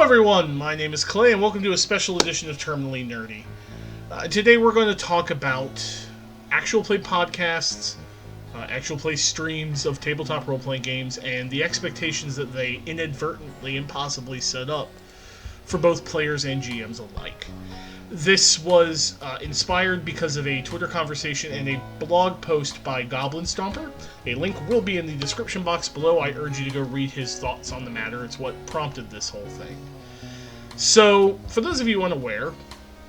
everyone, my name is Clay and welcome to a special edition of Terminally Nerdy. Today we're going to talk about actual play podcasts, actual play streams of tabletop role-playing games, and the expectations that they inadvertently and possibly set up for both players and GMs alike. This was inspired because of a Twitter conversation and a blog post by Goblin Stomper. A link will be in the description box below. I urge you to go read his thoughts on the matter. It's what prompted this whole thing. So, for those of you unaware,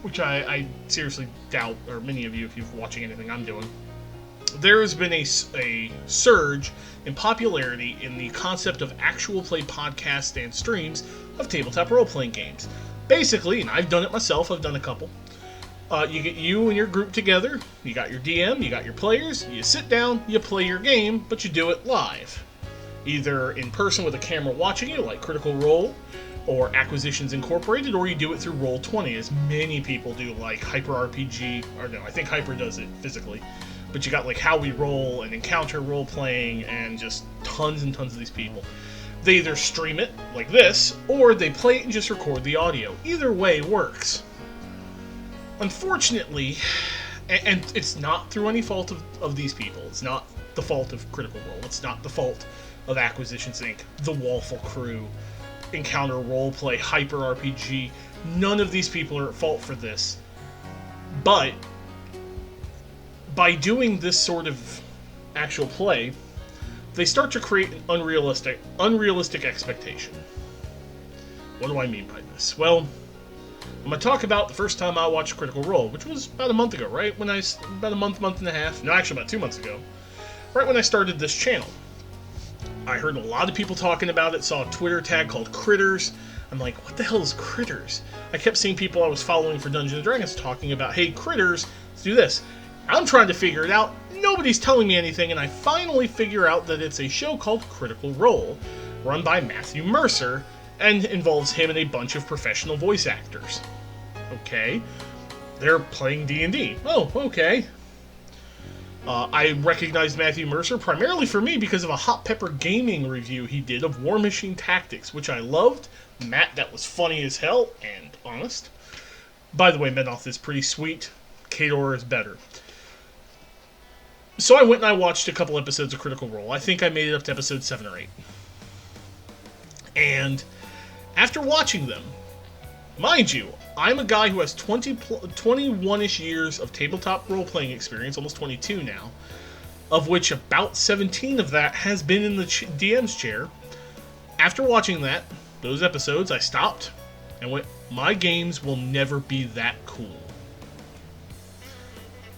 which I seriously doubt, or many of you if you're watching anything I'm doing, there has been a surge in popularity in the concept of actual play podcasts and streams of tabletop role-playing games. Basically, and I've done it myself, I've done a couple, you get you and your group together, you got your DM, you got your players, you sit down, you play your game, but you do it live. Either in person with a camera watching you, like Critical Role, or Acquisitions Incorporated, or you do it through Roll20, as many people do, like Hyper RPG, or no, I think Hyper does it physically, but you got like How We Roll and Encounter Role-Playing, and just tons and tons of these people. They either stream it, like this, or they play it and just record the audio. Either way works. Unfortunately, and it's not through any fault of these people, it's not the fault of Critical Role, it's not the fault of Acquisitions Inc., the Waffle Crew, Encounter Roleplay, Hyper RPG, none of these people are at fault for this. But, by doing this sort of actual play, they start to create an unrealistic expectation. What do I mean by this? Well, I'm going to talk about the first time I watched Critical Role, which was about a month ago, right? About a month and a half. No, actually about 2 months ago. Right when I started this channel. I heard a lot of people talking about it, saw a Twitter tag called Critters. I'm like, what the hell is Critters? I kept seeing people I was following for Dungeons & Dragons talking about, hey, Critters, let's do this. I'm trying to figure it out. Nobody's telling me anything, and I finally figure out that it's a show called Critical Role, run by Matthew Mercer, and involves him and a bunch of professional voice actors. Okay. They're playing D&D. Oh, okay. I recognized Matthew Mercer primarily for me because of a Hot Pepper Gaming review he did of War Machine Tactics, which I loved. Matt, that was funny as hell, and honest. By the way, Menoth is pretty sweet. Kador is better. So I went and I watched a couple episodes of Critical Role. I think I made it up to episode 7 or 8. And after watching them, mind you, I'm a guy who has 21-ish years of tabletop role-playing experience, almost 22 now, of which about 17 of that has been in the DM's chair. After watching those episodes, I stopped and went, my games will never be that cool.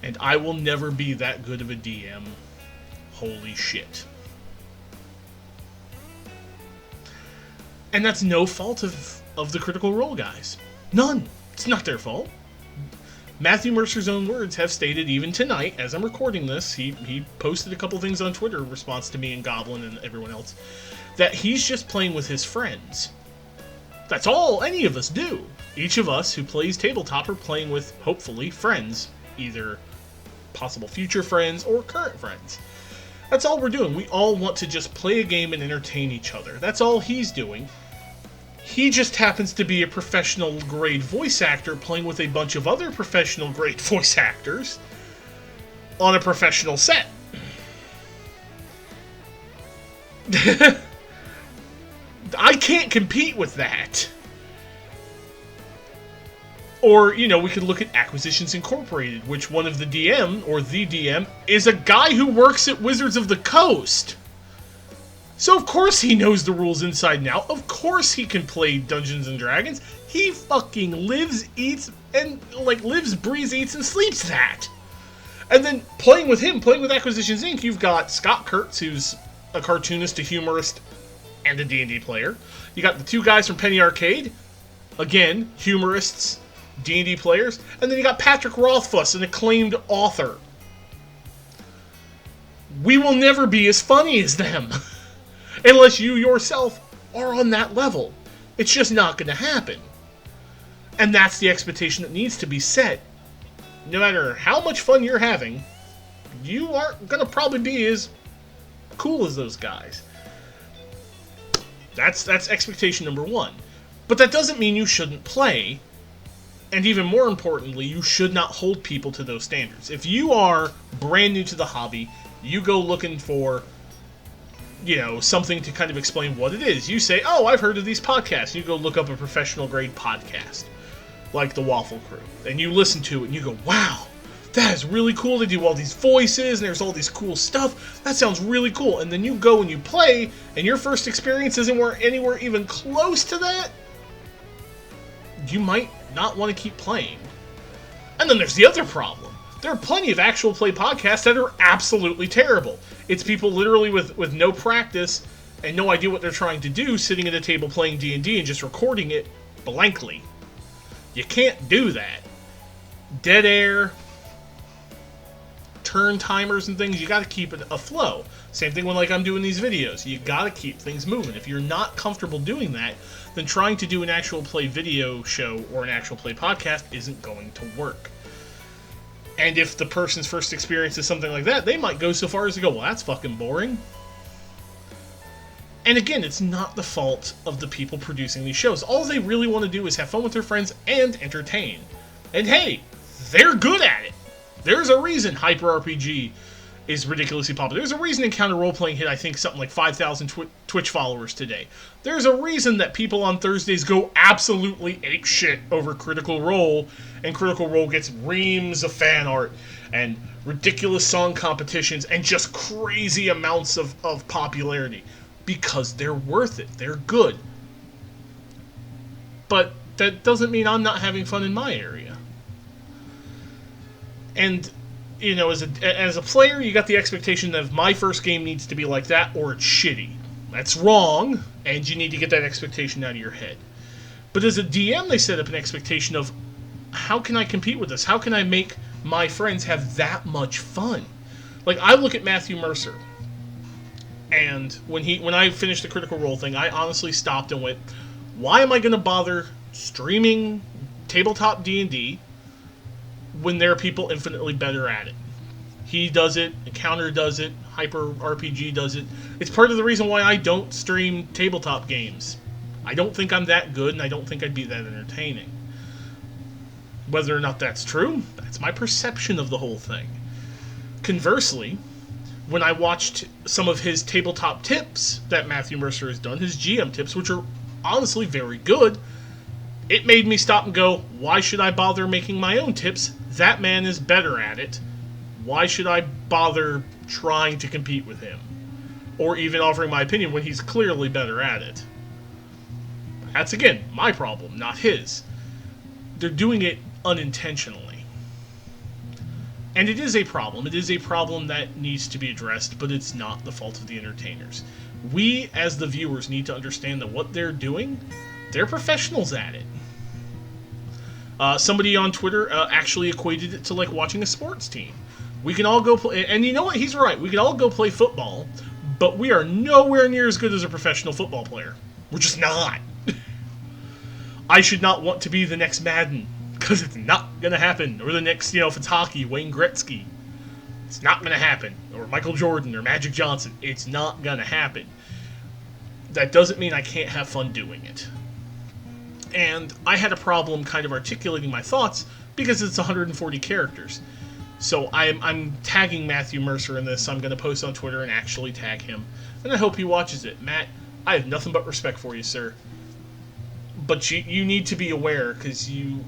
And I will never be that good of a DM. Holy shit. And that's no fault of the Critical Role guys. None. It's not their fault. Matthew Mercer's own words have stated even tonight, as I'm recording this, he posted a couple things on Twitter in response to me and Goblin and everyone else, that he's just playing with his friends. That's all any of us do. Each of us who plays tabletop are playing with, hopefully, friends. Either possible future friends or current friends. That's all we're doing. We all want to just play a game and entertain each other. That's all he's doing. He just happens to be a professional grade voice actor playing with a bunch of other professional grade voice actors on a professional set. I can't compete with that. Or, we could look at Acquisitions Incorporated, which one of the DM, or the DM, is a guy who works at Wizards of the Coast. So of course he knows the rules inside and out. Of course he can play Dungeons & Dragons. He fucking lives, eats, and, lives, breathes, eats, and sleeps that. And then playing with Acquisitions Inc., you've got Scott Kurtz, who's a cartoonist, a humorist, and a D&D player. You got the two guys from Penny Arcade, again, humorists, D&D players, and then you got Patrick Rothfuss, an acclaimed author. We will never be as funny as them, unless you yourself are on that level. It's just not going to happen. And that's the expectation that needs to be set. No matter how much fun you're having, you aren't going to probably be as cool as those guys. That's expectation number one. But that doesn't mean you shouldn't play, and even more importantly, you should not hold people to those standards. If you are brand new to the hobby, you go looking for, something to kind of explain what it is. You say, oh, I've heard of these podcasts. You go look up a professional grade podcast, like the Waffle Crew, and you listen to it, and you go, wow, that is really cool. They do all these voices, and there's all this cool stuff. That sounds really cool. And then you go and you play, and your first experience isn't anywhere even close to that. You might not want to keep playing. And then there's the other problem. There are plenty of actual play podcasts that are absolutely terrible. It's people literally with no practice and no idea what they're trying to do, sitting at a table playing D&D and just recording it blankly. You can't do that. Dead air, turn timers and things, you gotta keep it aflow. Same thing when I'm doing these videos. You gotta keep things moving. If you're not comfortable doing that, then trying to do an actual play video show or an actual play podcast isn't going to work. And if the person's first experience is something like that, they might go so far as to go, well, that's fucking boring. And again, it's not the fault of the people producing these shows. All they really want to do is have fun with their friends and entertain. And hey, they're good at it. There's a reason Hyper RPG is ridiculously popular. There's a reason Encounter Roleplaying hit, I think, something like 5,000 Twitch followers today. There's a reason that people on Thursdays go absolutely apeshit over Critical Role, and Critical Role gets reams of fan art and ridiculous song competitions and just crazy amounts of popularity. Because they're worth it. They're good. But that doesn't mean I'm not having fun in my area. And as a player, you got the expectation that if my first game needs to be like that, or it's shitty. That's wrong, and you need to get that expectation out of your head. But as a DM, they set up an expectation of, how can I compete with this? How can I make my friends have that much fun? I look at Matthew Mercer, and when I finished the Critical Role thing, I honestly stopped and went, why am I going to bother streaming tabletop D&D when there are people infinitely better at it? He does it, Encounter does it, Hyper RPG does it. It's part of the reason why I don't stream tabletop games. I don't think I'm that good, and I don't think I'd be that entertaining. Whether or not that's true, that's my perception of the whole thing. Conversely, when I watched some of his tabletop tips that Matthew Mercer has done, his GM tips, which are honestly very good, it made me stop and go, why should I bother making my own tips? That man is better at it. Why should I bother trying to compete with him? Or even offering my opinion when he's clearly better at it? That's, again, my problem, not his. They're doing it unintentionally. And it is a problem. It is a problem that needs to be addressed, but it's not the fault of the entertainers. We, as the viewers, need to understand that what they're doing, they're professionals at it. Somebody on Twitter actually equated it to watching a sports team. We can all go play, and you know what? He's right. We can all go play football, but we are nowhere near as good as a professional football player. We're just not. I should not want to be the next Madden, because it's not going to happen. Or the next, if it's hockey, Wayne Gretzky. It's not going to happen. Or Michael Jordan or Magic Johnson. It's not going to happen. That doesn't mean I can't have fun doing it. And I had a problem kind of articulating my thoughts because it's 140 characters. So I'm tagging Matthew Mercer in this. I'm going to post on Twitter and actually tag him. And I hope he watches it. Matt, I have nothing but respect for you, sir. But you need to be aware, because you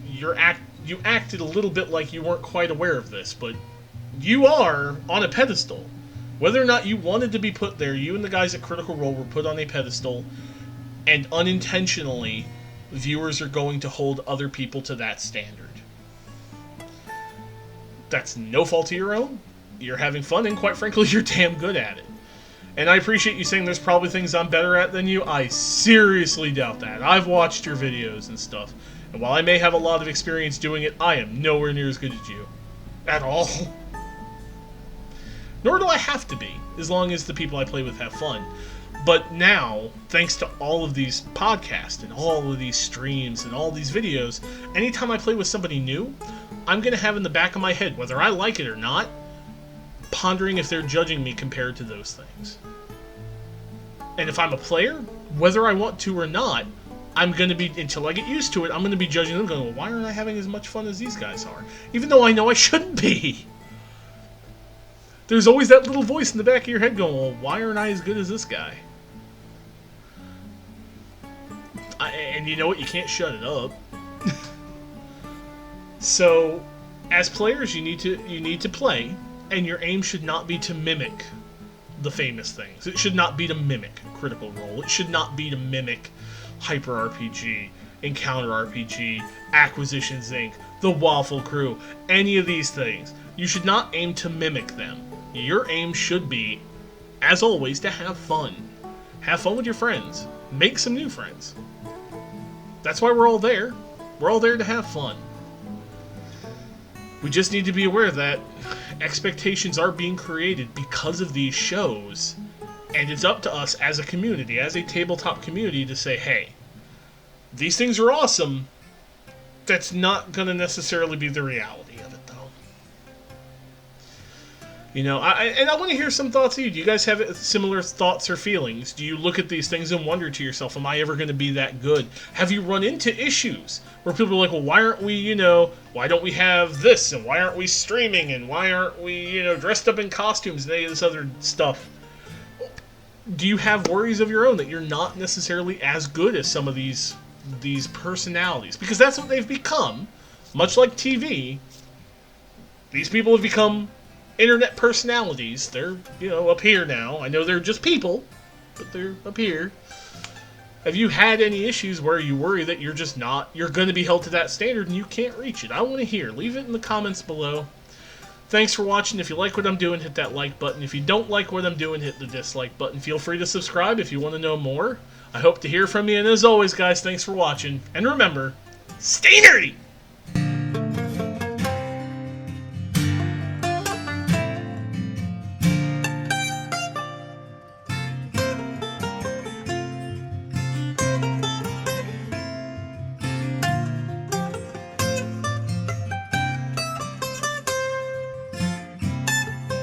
acted a little bit like you weren't quite aware of this, but you are on a pedestal. Whether or not you wanted to be put there, you and the guys at Critical Role were put on a pedestal, and unintentionally, viewers are going to hold other people to that standard. That's no fault of your own. You're having fun, and quite frankly, you're damn good at it. And I appreciate you saying there's probably things I'm better at than you. I seriously doubt that. I've watched your videos and stuff, and while I may have a lot of experience doing it, I am nowhere near as good as you. At all. Nor do I have to be, as long as the people I play with have fun. But now, thanks to all of these podcasts and all of these streams and all these videos, anytime I play with somebody new, I'm going to have in the back of my head, whether I like it or not, pondering if they're judging me compared to those things. And if I'm a player, whether I want to or not, I'm going to be, until I get used to it, I'm going to be judging them going, well, why aren't I having as much fun as these guys are? Even though I know I shouldn't be. There's always that little voice in the back of your head going, well, why aren't I as good as this guy? And you know what? You can't shut it up. So, as players, you need to play, and your aim should not be to mimic the famous things. It should not be to mimic Critical Role. It should not be to mimic Hyper RPG, Encounter RPG, Acquisitions Inc., The Waffle Crew, any of these things. You should not aim to mimic them. Your aim should be, as always, to have fun. Have fun with your friends. Make some new friends. That's why we're all there. We're all there to have fun. We just need to be aware that expectations are being created because of these shows, and it's up to us as a community, as a tabletop community, to say, hey, these things are awesome. That's not going to necessarily be the reality of it, though. You know, I want to hear some thoughts of you. Do you guys have similar thoughts or feelings? Do you look at these things and wonder to yourself, am I ever going to be that good? Have you run into issues where people are like, well, why aren't we, you know, why don't we have this? And why aren't we streaming? And why aren't we, you know, dressed up in costumes and any of this other stuff? Do you have worries of your own that you're not necessarily as good as some of these personalities? Because that's what they've become. Much like TV, these people have become internet personalities. They're, you know, up here now. I know they're just people, but they're up here. Have you had any issues where you worry that you're just not, you're going to be held to that standard and you can't reach it? I want to hear. Leave it in the comments below. Thanks for watching. If you like what I'm doing, hit that like button. If you don't like what I'm doing, hit the dislike button. Feel free to subscribe if you want to know more. I hope to hear from you. And as always, guys, thanks for watching. And remember, stay nerdy!